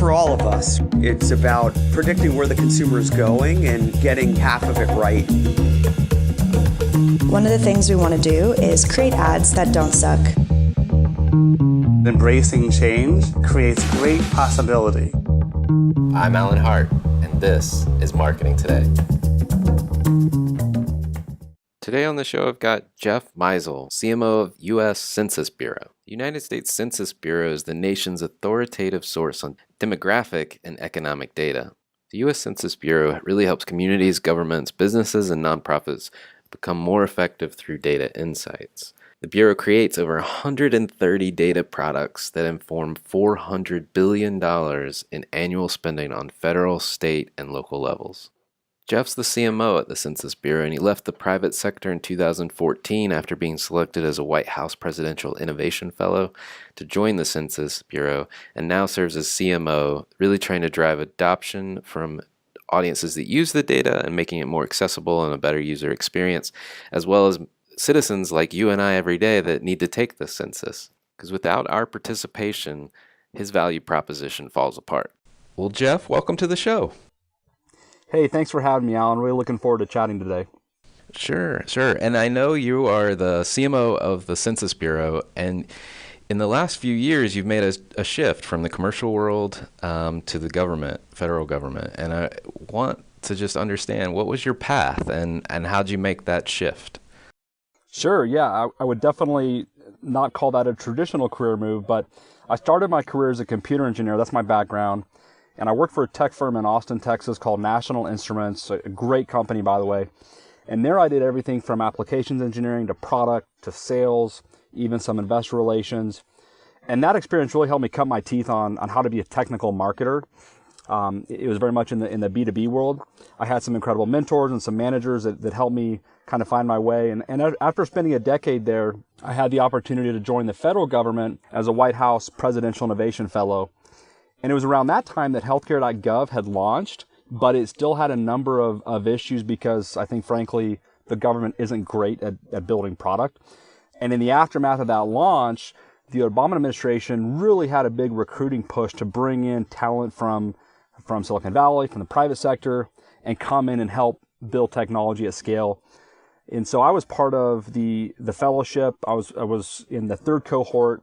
for all of us. It's about predicting where the consumer is going and getting half of it right. One of the things we want to do is create ads that don't suck. Embracing change creates great possibility. I'm Alan Hart, and this is Marketing Today. Today on the show, I've got Jeff Meisel, CMO of U.S. Census Bureau. The United States Census Bureau is the nation's authoritative source on demographic and economic data. The U.S. Census Bureau really helps communities, governments, businesses, and nonprofits become more effective through data insights. The Bureau creates over 130 data products that inform $400 billion in annual spending on federal, state, and local levels. Jeff's the CMO at the Census Bureau, and he left the private sector in 2014 after being selected as a White House Presidential Innovation Fellow to join the Census Bureau, and now serves as CMO, really trying to drive adoption from audiences that use the data and making it more accessible and a better user experience, as well as citizens like you and I every day that need to take the census. Because without our participation, his value proposition falls apart. Well, Jeff, welcome to the show. Hey, thanks for having me, Alan. Really looking forward to chatting today. Sure. And I know you are the CMO of the Census Bureau, and in the last few years, you've made a shift from the commercial world to the government, federal government. And I want to just understand, what was your path and how'd you make that shift? Sure, yeah. I would definitely not call that a traditional career move, but I started my career as a computer engineer. That's my background. And I worked for a tech firm in Austin, Texas called National Instruments, a great company, by the way. And there I did everything from applications engineering to product to sales, even some investor relations. And that experience really helped me cut my teeth on how to be a technical marketer. It was very much in the B2B world. I had some incredible mentors and some managers that helped me kind of find my way. And after spending a decade there, I had the opportunity to join the federal government as a White House Presidential Innovation Fellow. And it was around that time that healthcare.gov had launched, but it still had a number of issues because I think, frankly, the government isn't great at building product. And in the aftermath of that launch, the Obama administration really had a big recruiting push to bring in talent from Silicon Valley, from the private sector, and come in and help build technology at scale. And so I was part of the fellowship. I was in the third cohort.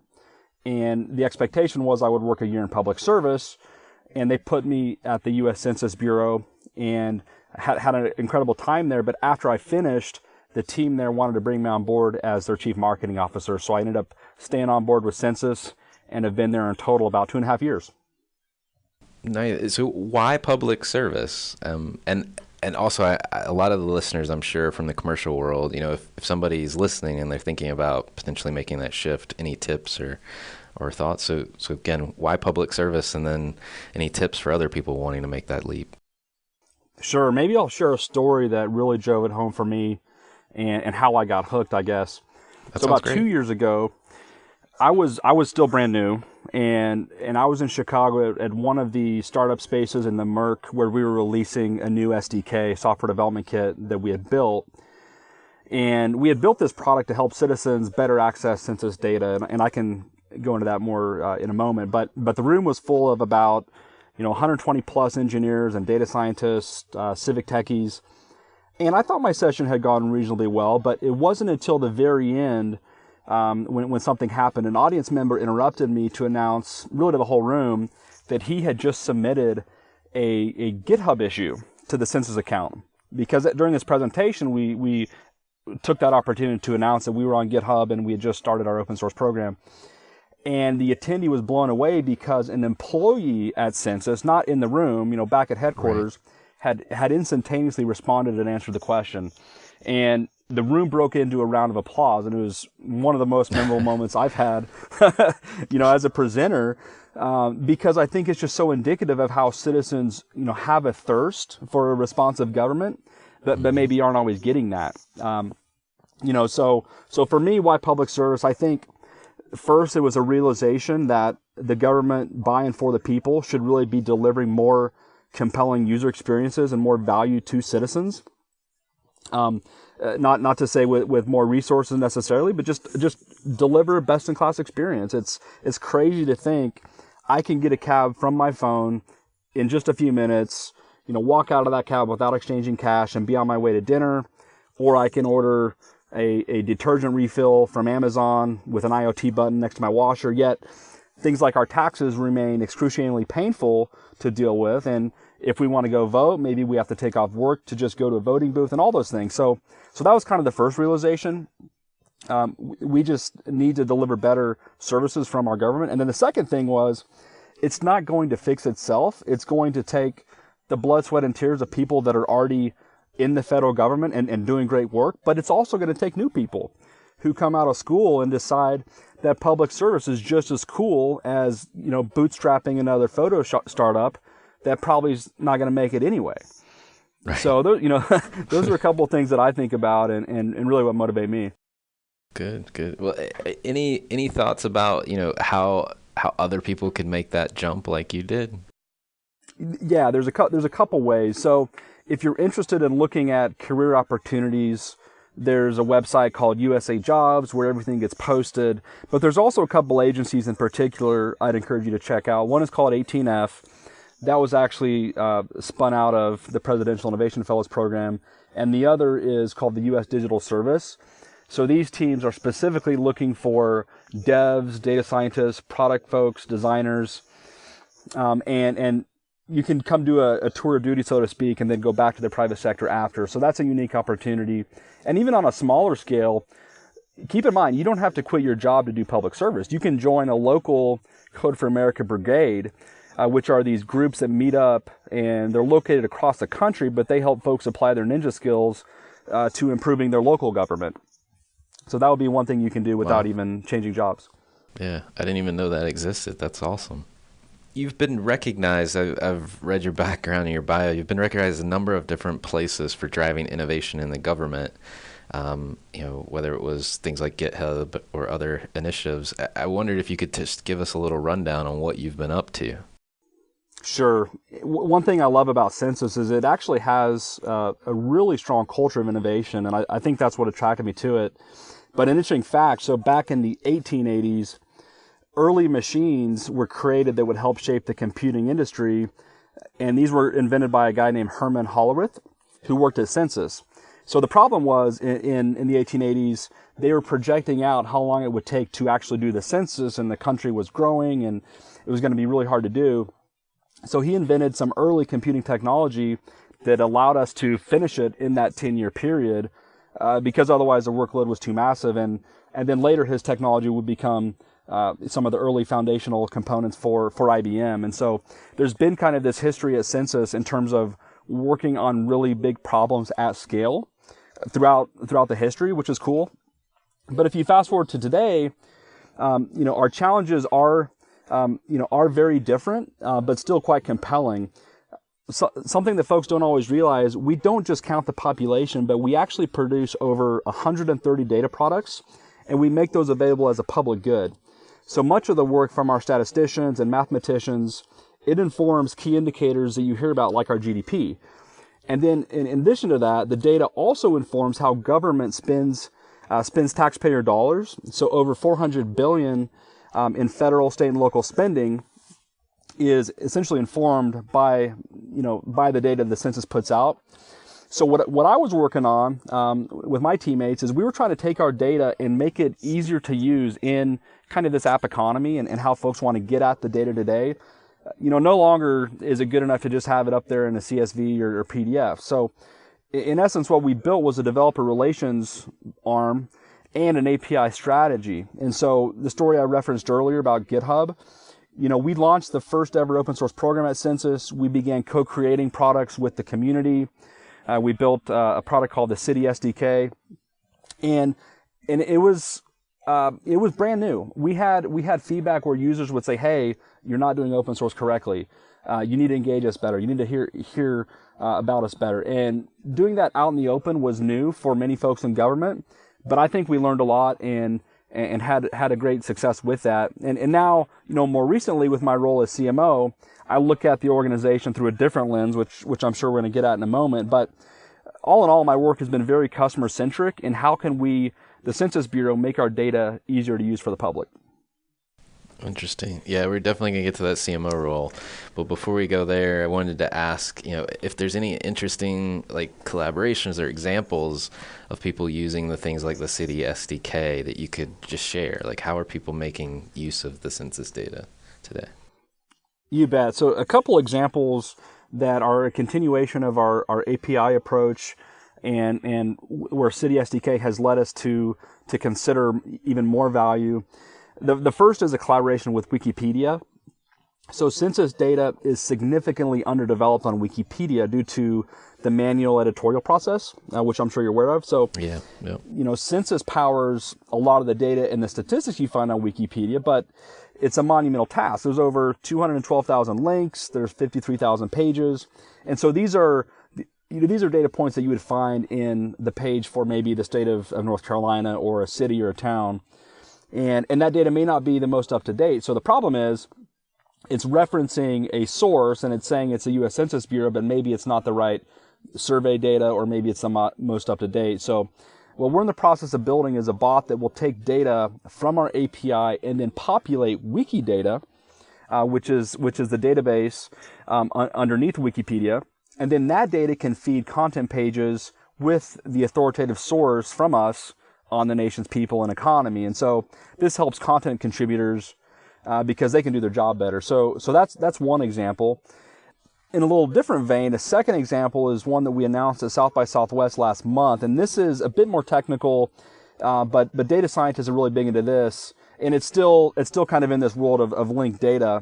And the expectation was I would work a year in public service, and they put me at the U.S. Census Bureau and had an incredible time there. But after I finished, the team there wanted to bring me on board as their chief marketing officer. So I ended up staying on board with Census and have been there in total about 2.5 years. Nice. So why public service? And also, a lot of the listeners, I'm sure, from the commercial world, if somebody's listening and they're thinking about potentially making that shift, any tips or thoughts? So again, why public service? And then any tips for other people wanting to make that leap? Sure. Maybe I'll share a story that really drove it home for me and how I got hooked, I guess. So about great. 2 years ago, I was still brand new, and I was in Chicago at one of the startup spaces in the Merc where we were releasing a new SDK, software development kit, that we had built. And we had built this product to help citizens better access census data, and I can go into that more in a moment. But the room was full of about 120 plus engineers and data scientists, civic techies. And I thought my session had gone reasonably well, but it wasn't until the very end when something happened. An audience member interrupted me to announce, really to the whole room, that he had just submitted a GitHub issue to the census account. Because during this presentation, we took that opportunity to announce that we were on GitHub and we had just started our open source program. And the attendee was blown away because an employee at Census, not in the room, back at headquarters, right, had instantaneously responded and answered the question. And the room broke into a round of applause, and it was one of the most memorable moments I've had, as a presenter, because I think it's just so indicative of how citizens, have a thirst for a responsive government, but maybe aren't always getting that. So for me, why public service? I think first, it was a realization that the government, by and for the people, should really be delivering more compelling user experiences and more value to citizens. Not to say with more resources necessarily, but just deliver a best-in-class experience. It's crazy to think I can get a cab from my phone in just a few minutes, walk out of that cab without exchanging cash and be on my way to dinner, or I can order a detergent refill from Amazon with an IoT button next to my washer, yet things like our taxes remain excruciatingly painful to deal with. And if we want to go vote, maybe we have to take off work to just go to a voting booth and all those things. So that was kind of the first realization. We just need to deliver better services from our government. And then the second thing was, it's not going to fix itself. It's going to take the blood, sweat, and tears of people that are already in the federal government and doing great work. But it's also going to take new people who come out of school and decide that public service is just as cool as, bootstrapping another photo startup that probably is not going to make it anyway. Right. So, those are a couple of things that I think about and really what motivate me. Good. Well, any thoughts about, how other people could make that jump like you did? Yeah, there's a couple ways. So if you're interested in looking at career opportunities, there's a website called USA Jobs where everything gets posted. But there's also a couple agencies in particular I'd encourage you to check out. One is called 18F. That was actually spun out of the Presidential Innovation Fellows Program. And the other is called the U.S. Digital Service. So these teams are specifically looking for devs, data scientists, product folks, designers, and you can come do a tour of duty, so to speak, and then go back to the private sector after. So that's a unique opportunity. And even on a smaller scale, keep in mind, you don't have to quit your job to do public service. You can join a local Code for America brigade, which are these groups that meet up, and they're located across the country, but they help folks apply their ninja skills to improving their local government. So that would be one thing you can do without even changing jobs. Yeah, I didn't even know that existed. That's awesome. You've been recognized, I've read your background and your bio, you've been recognized a number of different places for driving innovation in the government, whether it was things like GitHub or other initiatives. I wondered if you could just give us a little rundown on what you've been up to. Sure. One thing I love about Census is it actually has a really strong culture of innovation, and I think that's what attracted me to it. But an interesting fact, so back in the 1880s, early machines were created that would help shape the computing industry, and these were invented by a guy named Herman Hollerith, who worked at Census. So the problem was, in the 1880s, they were projecting out how long it would take to actually do the census, and the country was growing, and it was going to be really hard to do. So he invented some early computing technology that allowed us to finish it in that 10-year period, because otherwise the workload was too massive. And then later his technology would become some of the early foundational components for IBM. And so there's been kind of this history at Census in terms of working on really big problems at scale throughout the history, which is cool. But if you fast forward to today, our challenges are very different, but still quite compelling. So, something that folks don't always realize, we don't just count the population, but we actually produce over 130 data products, and we make those available as a public good. So much of the work from our statisticians and mathematicians, it informs key indicators that you hear about, like our GDP. And then in addition to that, the data also informs how government spends taxpayer dollars. So over $400 billion in federal, state, and local spending is essentially informed by the data the census puts out. So what I was working on with my teammates is we were trying to take our data and make it easier to use in kind of this app economy and how folks want to get at the data today. No longer is it good enough to just have it up there in a CSV or PDF. So in essence, what we built was a developer relations arm and an API strategy. And so the story I referenced earlier about GitHub, we launched the first ever open source program at Census. We began co-creating products with the community. We built a product called the City SDK, and it was brand new. We had feedback where users would say, "Hey, you're not doing open source correctly. You need to engage us better. You need to hear about us better." And doing that out in the open was new for many folks in government, but I think we learned a lot and had a great success with that. And now, more recently with my role as CMO, I look at the organization through a different lens, which I'm sure we're going to get at in a moment. But all in all, my work has been very customer centric. And how can we, the Census Bureau, make our data easier to use for the public? Interesting. Yeah, we're definitely going to get to that CMO role. But before we go there, I wanted to ask, if there's any interesting collaborations or examples of people using the things like the city SDK that you could just share. Like, how are people making use of the census data today? You bet. So a couple examples that are a continuation of our API approach and where City SDK has led us to consider even more value. The first is a collaboration with Wikipedia. So census data is significantly underdeveloped on Wikipedia due to the manual editorial process, which I'm sure you're aware of. So, yeah. Census powers a lot of the data and the statistics you find on Wikipedia, but it's a monumental task. There's over 212,000 links. There's 53,000 pages. And so these are data points that you would find in the page for maybe the state of North Carolina or a city or a town. And that data may not be the most up to date. So the problem is it's referencing a source and it's saying it's a U.S. Census Bureau, but maybe it's not the right survey data or maybe it's the most up to date. So what we're in the process of building is a bot that will take data from our API and then populate Wikidata, which is the database underneath Wikipedia. And then that data can feed content pages with the authoritative source from us on the nation's people and economy. And so this helps content contributors because they can do their job better. So that's one example. In a little different vein, a second example is one that we announced at South by Southwest last month. And this is a bit more technical, but data scientists are really big into this. And it's still kind of in this world of linked data.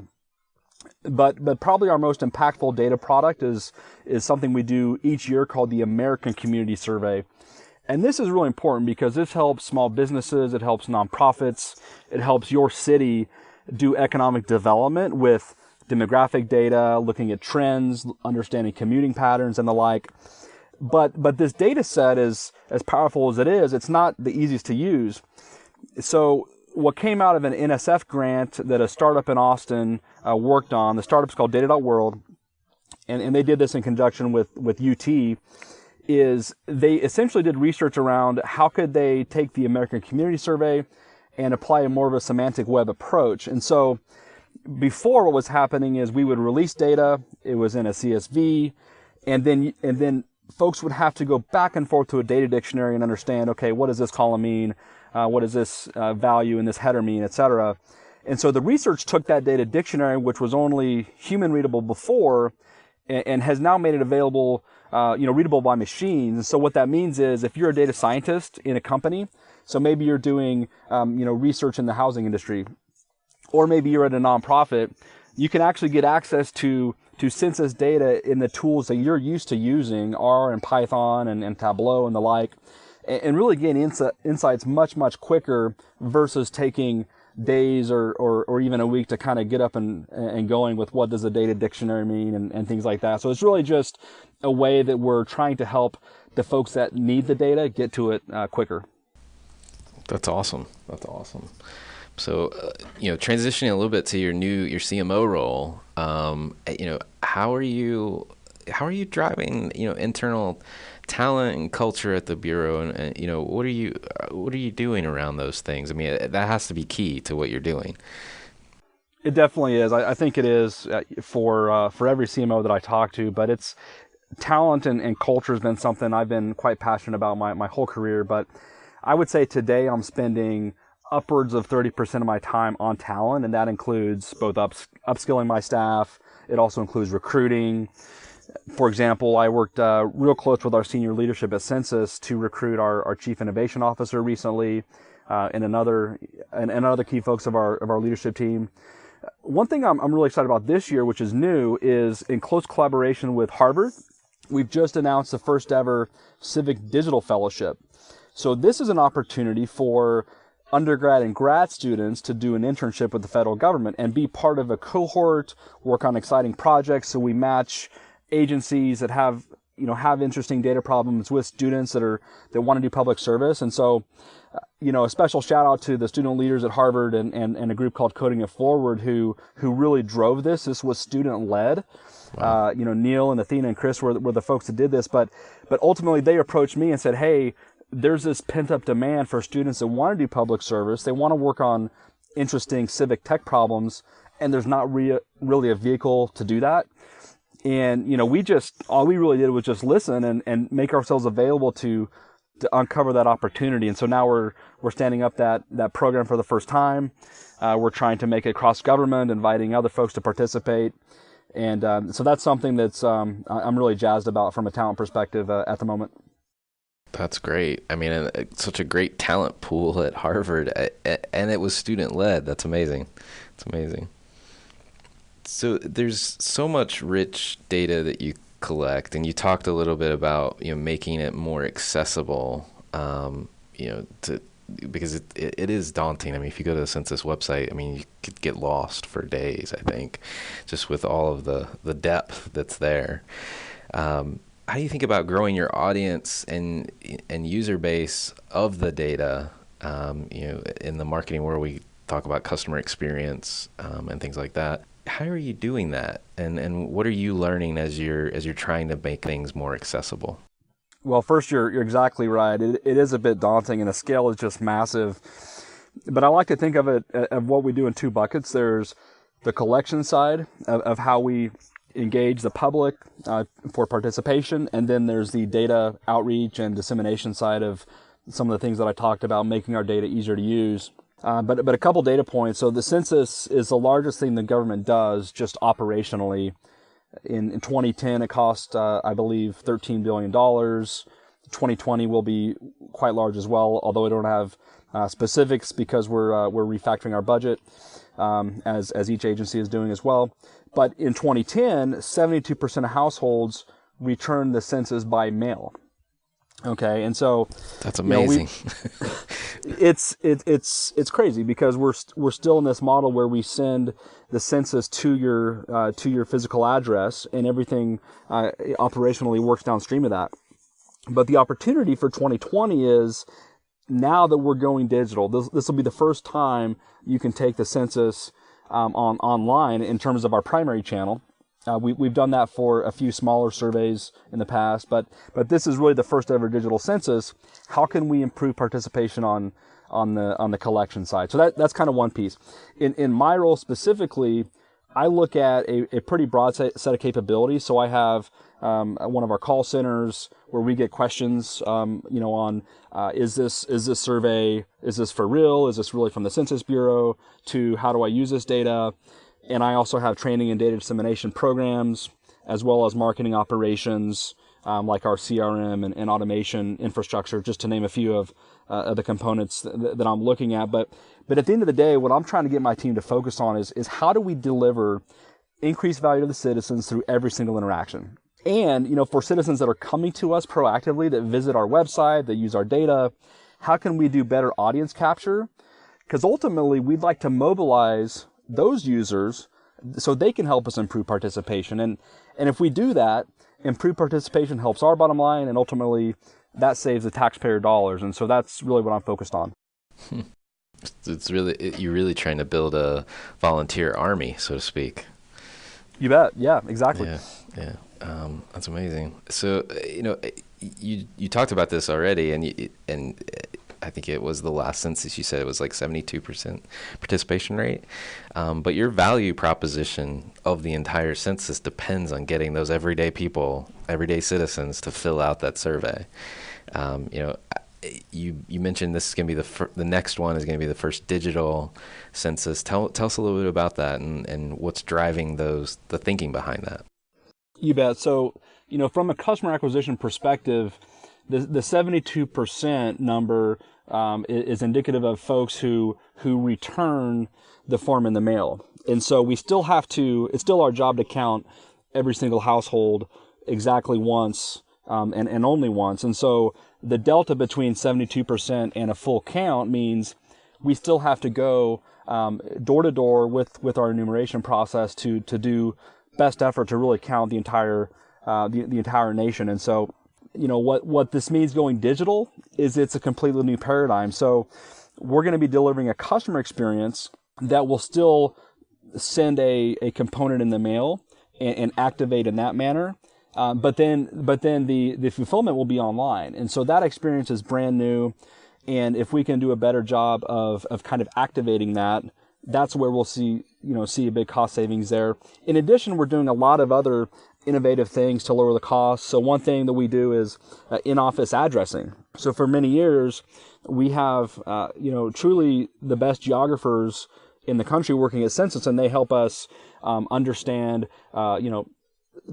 But probably our most impactful data product is something we do each year called the American Community Survey. And this is really important because this helps small businesses, it helps nonprofits, it helps your city do economic development with demographic data, looking at trends, understanding commuting patterns and the like. But this data set is as powerful as it is, it's not the easiest to use. So what came out of an NSF grant that a startup in Austin worked on, the startup's called Data.World, and they did this in conjunction with UT, is they essentially did research around how could they take the American Community Survey and apply more of a semantic web approach. And so before, what was happening is we would release data, it was in a CSV, and then folks would have to go back and forth to a data dictionary and understand, okay, what does this column mean? What does this value in this header mean, etc. And so the research took that data dictionary, which was only human readable before, and has now made it available, readable by machines. And so what that means is if you're a data scientist in a company, so maybe you're doing, research in the housing industry, or maybe you're at a nonprofit, you can actually get access to census data in the tools that you're used to using, R and Python and Tableau and the like, and really gain insights much, much quicker versus taking days or even a week to kind of get up and going with what does a data dictionary mean and things like that. So it's really just a way that we're trying to help the folks that need the data get to it quicker. That's awesome. So, transitioning a little bit to your CMO role, how are you driving, internal talent and culture at the Bureau, and what are you doing around those things? I mean, that has to be key to what you're doing. It definitely is. I think it is for every CMO that I talk to, but it's talent and culture has been something I've been quite passionate about my whole career. But I would say today I'm spending upwards of 30% of my time on talent, and that includes both upskilling my staff. It also includes recruiting. For example, I worked real close with our senior leadership at Census to recruit our chief innovation officer recently, and other key folks of our leadership team. One thing I'm really excited about this year, which is new, is in close collaboration with Harvard, we've just announced the first ever Civic Digital Fellowship. So this is an opportunity for undergrad and grad students to do an internship with the federal government and be part of a cohort, work on exciting projects. So we match agencies that have interesting data problems with students that want to do public service. And so, a special shout out to the student leaders at Harvard and a group called Coding It Forward who really drove this. This was student led. Wow. Neil and Athena and Chris were the folks that did this, but ultimately they approached me and said, hey, there's this pent up demand for students that want to do public service. They want to work on interesting civic tech problems, and there's not really a vehicle to do that. And, all we really did was just listen and make ourselves available to uncover that opportunity. And so now we're standing up that program for the first time. We're trying to make it cross-government, inviting other folks to participate. And so that's something that's I'm really jazzed about from a talent perspective at the moment. That's great. I mean, such a great talent pool at Harvard, and it was student-led. That's amazing. It's amazing. So there's so much rich data that you collect, and you talked a little bit about making it more accessible. Because it is daunting. I mean, if you go to the census website, I mean, you could get lost for days, I think, just with all of the depth that's there. How do you think about growing your audience and user base of the data? In the marketing world, we talk about customer experience and things like that. How are you doing that? And what are you learning as you're trying to make things more accessible? Well, first, you're exactly right. It is a bit daunting, and the scale is just massive. But I like to think of it of what we do in two buckets. There's the collection side of how we engage the public for participation, and then there's the data outreach and dissemination side of some of the things that I talked about, making our data easier to use. But a couple data points. So the census is the largest thing the government does just operationally. In 2010, it cost, I believe, $13 billion. 2020 will be quite large as well, although I don't have specifics because we're refactoring our budget as each agency is doing as well. But in 2010, 72% of households returned the census by mail. Okay, and so that's amazing. It's crazy because we're still in this model where we send the census to your physical address, and everything operationally works downstream of that. But the opportunity for 2020 is now that we're going digital. This will be the first time you can take the census online in terms of our primary channel. We've done that for a few smaller surveys in the past, but this is really the first ever digital census. How can we improve participation on the collection side? So that's kind of one piece. In my role specifically, I look at a pretty broad set of capabilities. So I have one of our call centers where we get questions, on is this survey, is this for real? Is this really from the Census Bureau? To how do I use this data? And I also have training and data dissemination programs, as well as marketing operations, like our CRM and automation infrastructure, just to name a few of the components that I'm looking at. But at the end of the day, what I'm trying to get my team to focus on is how do we deliver increased value to the citizens through every single interaction? And, for citizens that are coming to us proactively, that visit our website, that use our data, how can we do better audience capture? Because ultimately, we'd like to mobilize those users so they can help us improve participation. And if we do that, improved participation helps our bottom line, and ultimately that saves the taxpayer dollars. And so that's really what I'm focused on. You're really trying to build a volunteer army, so to speak. You bet. Yeah, exactly. Yeah. That's amazing. So, you talked about this already, and I think it was the last census you said it was like 72% participation rate. But your value proposition of the entire census depends on getting those everyday people, everyday citizens to fill out that survey. You mentioned this is going to be the next one is going to be the first digital census. Tell us a little bit about that and what's driving the thinking behind that. You bet. So, from a customer acquisition perspective, the 72% number is indicative of folks who return the form in the mail. And so we still have to, it's still our job to count every single household exactly once and only once. And so the delta between 72% and a full count means we still have to go door to door with our enumeration process to do best effort to really count the entire nation. And so, what this means going digital is it's a completely new paradigm. So we're going to be delivering a customer experience that will still send a component in the mail and activate in that manner. But then the fulfillment will be online. And so that experience is brand new. And if we can do a better job of kind of activating that that's where we'll see a big cost savings there. In addition, we're doing a lot of other innovative things to lower the cost. So one thing that we do is in-office addressing. So for many years, we have truly the best geographers in the country working at Census, and they help us understand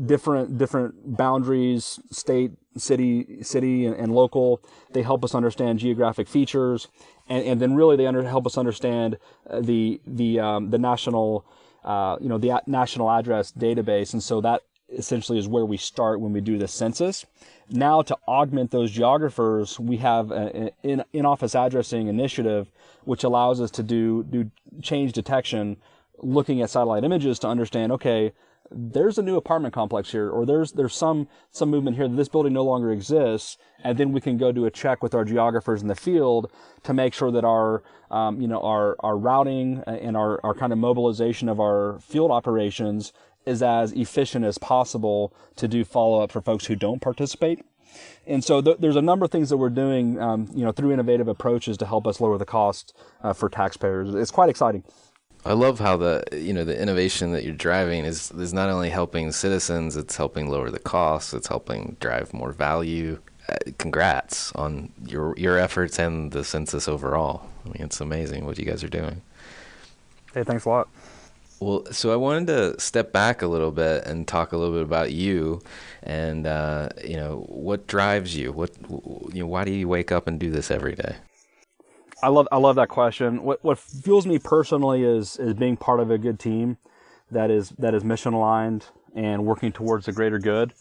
different boundaries, state, city, and local. They help us understand geographic features, and then really they help us understand the national the national address database. And so that essentially is where we start when we do the census. Now, to augment those geographers, we have an in-office addressing initiative, which allows us to do change detection, looking at satellite images to understand, okay, there's a new apartment complex here, or there's some movement here that this building no longer exists, and then we can go do a check with our geographers in the field to make sure that our routing and our kind of mobilization of our field operations is as efficient as possible to do follow-up for folks who don't participate. And so there's a number of things that we're doing, through innovative approaches to help us lower the cost for taxpayers. It's quite exciting. I love how the innovation that you're driving is not only helping citizens, it's helping lower the costs, it's helping drive more value. Congrats on your efforts and the census overall. I mean, it's amazing what you guys are doing. Hey, thanks a lot. Well, so I wanted to step back a little bit and talk a little bit about you, and what drives you. Why do you wake up and do this every day? I love that question. What fuels me personally is being part of a good team that is mission aligned and working towards a greater good.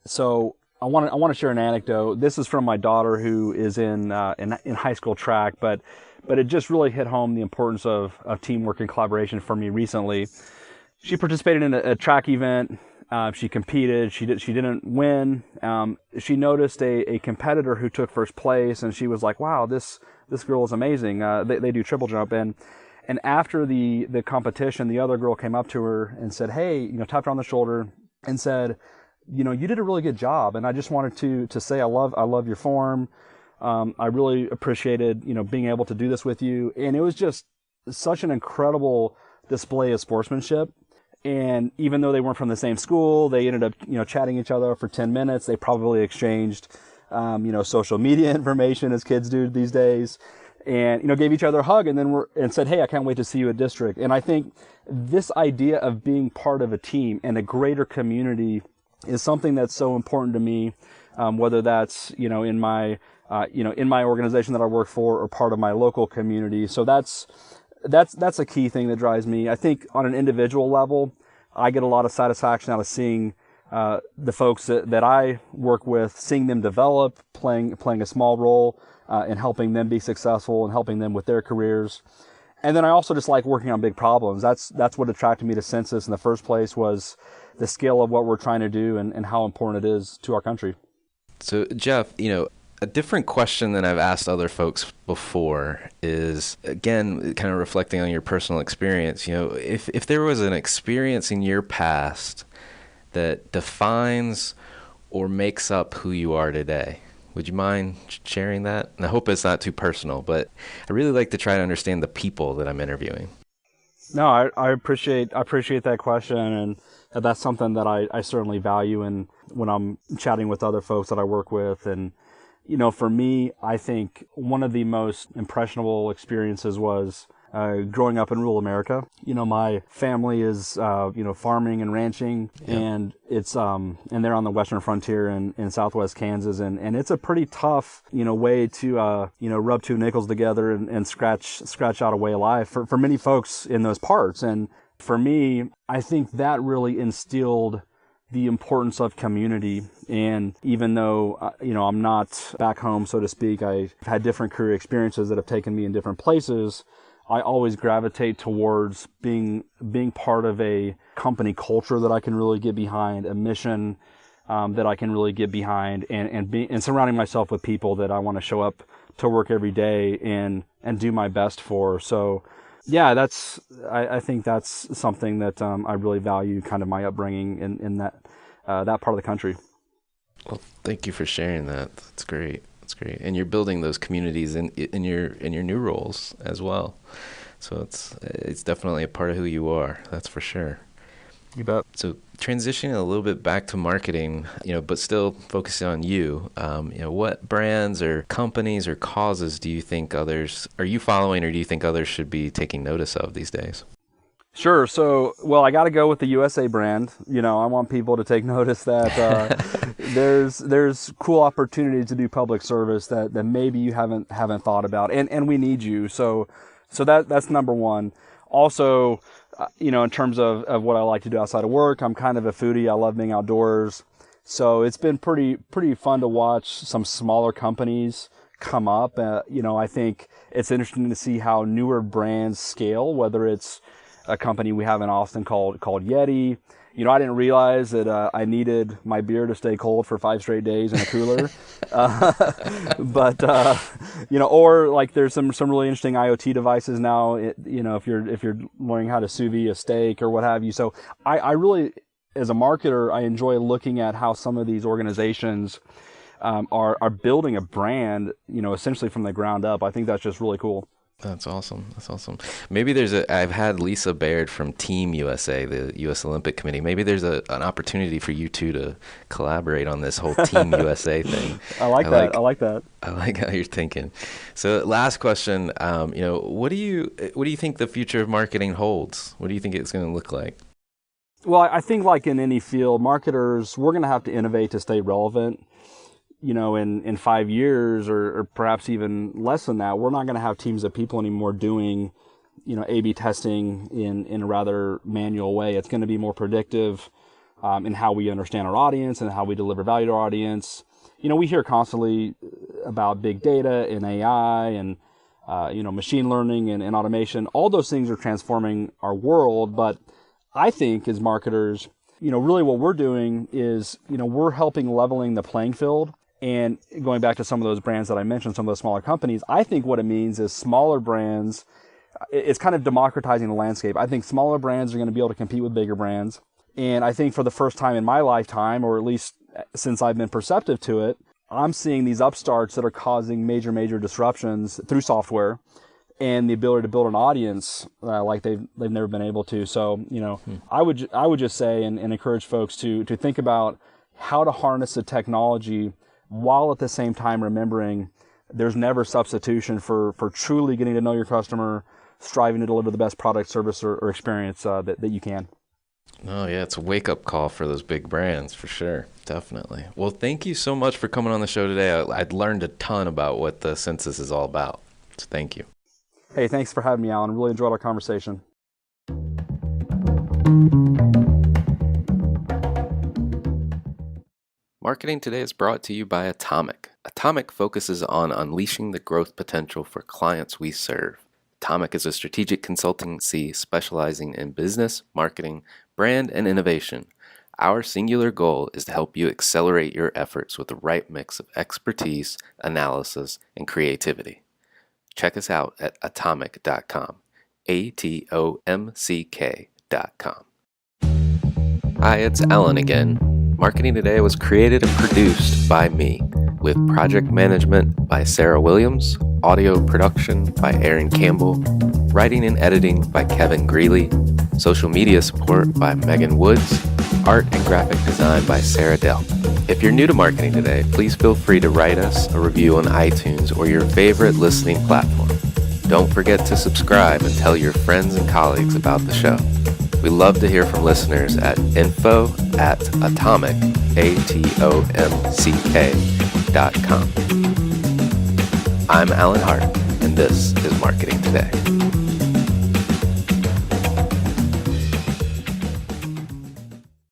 So I want to share an anecdote. This is from my daughter, who is in high school track, but it just really hit home the importance of teamwork and collaboration for me recently. She participated in a track event. She competed. She didn't win. She noticed a competitor who took first place, and she was like, "Wow, this girl is amazing." They do triple jump, and after the competition, the other girl came up to her and said, "Hey," tapped her on the shoulder and said, "You did a really good job, and I just wanted to say I love your form. I really appreciated, being able to do this with you." And it was just such an incredible display of sportsmanship. And even though they weren't from the same school, they ended up, chatting each other for 10 minutes. They probably exchanged, social media information as kids do these days, and, gave each other a hug and said, "Hey, I can't wait to see you at district." And I think this idea of being part of a team and a greater community is something that's so important to me, whether that's, in my organization that I work for or part of my local community. So that's a key thing that drives me. I think on an individual level, I get a lot of satisfaction out of seeing the folks that I work with, seeing them develop, playing a small role in helping them be successful and helping them with their careers. And then I also just like working on big problems. That's what attracted me to Census in the first place, was the scale of what we're trying to do and how important it is to our country. So, Jeff, a different question than I've asked other folks before is, again, kind of reflecting on your personal experience. If there was an experience in your past that defines or makes up who you are today, would you mind sharing that? And I hope it's not too personal, but I really like to try to understand the people that I'm interviewing. No, I appreciate that question, and that's something that I certainly value in when I'm chatting with other folks that I work with. And for me, I think one of the most impressionable experiences was growing up in rural America. My family is, farming and ranching, and it's, and they're on the western frontier in southwest Kansas. And it's a pretty tough, way to, rub two nickels together and scratch out a way of life for many folks in those parts. And for me, I think that really instilled the importance of community. And even though, I'm not back home, so to speak, I've had different career experiences that have taken me in different places, I always gravitate towards being part of a company culture that I can really get behind, a mission that I can really get behind, and surrounding myself with people that I want to show up to work every day and do my best for. So, yeah, I think that's something that I really value, kind of my upbringing in that part of the country. Well, thank you for sharing that. That's great. That's great. And you're building those communities in your new roles as well. So it's definitely a part of who you are. That's for sure. You bet. So transitioning a little bit back to marketing, but still focusing on you, what brands or companies or causes do you think others, are you following, or do you think others should be taking notice of these days? Sure. So, well, I got to go with the USA brand. I want people to take notice that there's cool opportunities to do public service that maybe you haven't thought about, and we need you. So that's number one. Also, in terms of what I like to do outside of work, I'm kind of a foodie. I love being outdoors. So it's been pretty fun to watch some smaller companies come up. I think it's interesting to see how newer brands scale, whether it's a company we have in Austin called Yeti. I didn't realize that I needed my beer to stay cold for 5 straight days in a cooler. Or like there's some really interesting IoT devices now, if you're learning how to sous vide a steak or what have you. So I really, as a marketer, I enjoy looking at how some of these organizations are building a brand, essentially from the ground up. I think that's just really cool. That's awesome. Maybe I've had Lisa Baird from Team USA, the U.S. Olympic Committee. Maybe there's an opportunity for you two to collaborate on this whole Team USA thing. I like that. I like how you're thinking. So last question, what do you think the future of marketing holds? What do you think it's going to look like? Well, I think like in any field, marketers, we're going to have to innovate to stay relevant. In 5 years or perhaps even less than that, we're not going to have teams of people anymore doing, A/B testing in a rather manual way. It's going to be more predictive in how we understand our audience and how we deliver value to our audience. We hear constantly about big data and AI and, machine learning and automation. All those things are transforming our world. But I think as marketers, really what we're doing is, we're helping leveling the playing field. And going back to some of those brands that I mentioned, some of those smaller companies, I think what it means is smaller brands, it's kind of democratizing the landscape. I think smaller brands are going to be able to compete with bigger brands. And I think for the first time in my lifetime, or at least since I've been perceptive to it, I'm seeing these upstarts that are causing major disruptions through software and the ability to build an audience like they've never been able to. So, I would just say and encourage folks to think about how to harness the technology while at the same time remembering there's never substitution for truly getting to know your customer, striving to deliver the best product, service, or experience that you can. Oh, yeah, it's a wake-up call for those big brands, for sure. Definitely. Well, thank you so much for coming on the show today. I'd learned a ton about what the Census is all about, so thank you. Hey, thanks for having me, Alan. Really enjoyed our conversation. Marketing Today is brought to you by Atomic. Atomic focuses on unleashing the growth potential for clients we serve. Atomic is a strategic consultancy specializing in business, marketing, brand, and innovation. Our singular goal is to help you accelerate your efforts with the right mix of expertise, analysis, and creativity. Check us out at atomic.com, ATOMCK.com. Hi, it's Alan again. Marketing Today was created and produced by me, with project management by Sarah Williams, audio production by Aaron Campbell, writing and editing by Kevin Greeley, social media support by Megan Woods, art and graphic design by Sarah Dell. If you're new to Marketing Today, please feel free to write us a review on iTunes or your favorite listening platform. Don't forget to subscribe and tell your friends and colleagues about the show. We love to hear from listeners at info@atomic, ATOMCK.com. I'm Alan Hart, and this is Marketing Today.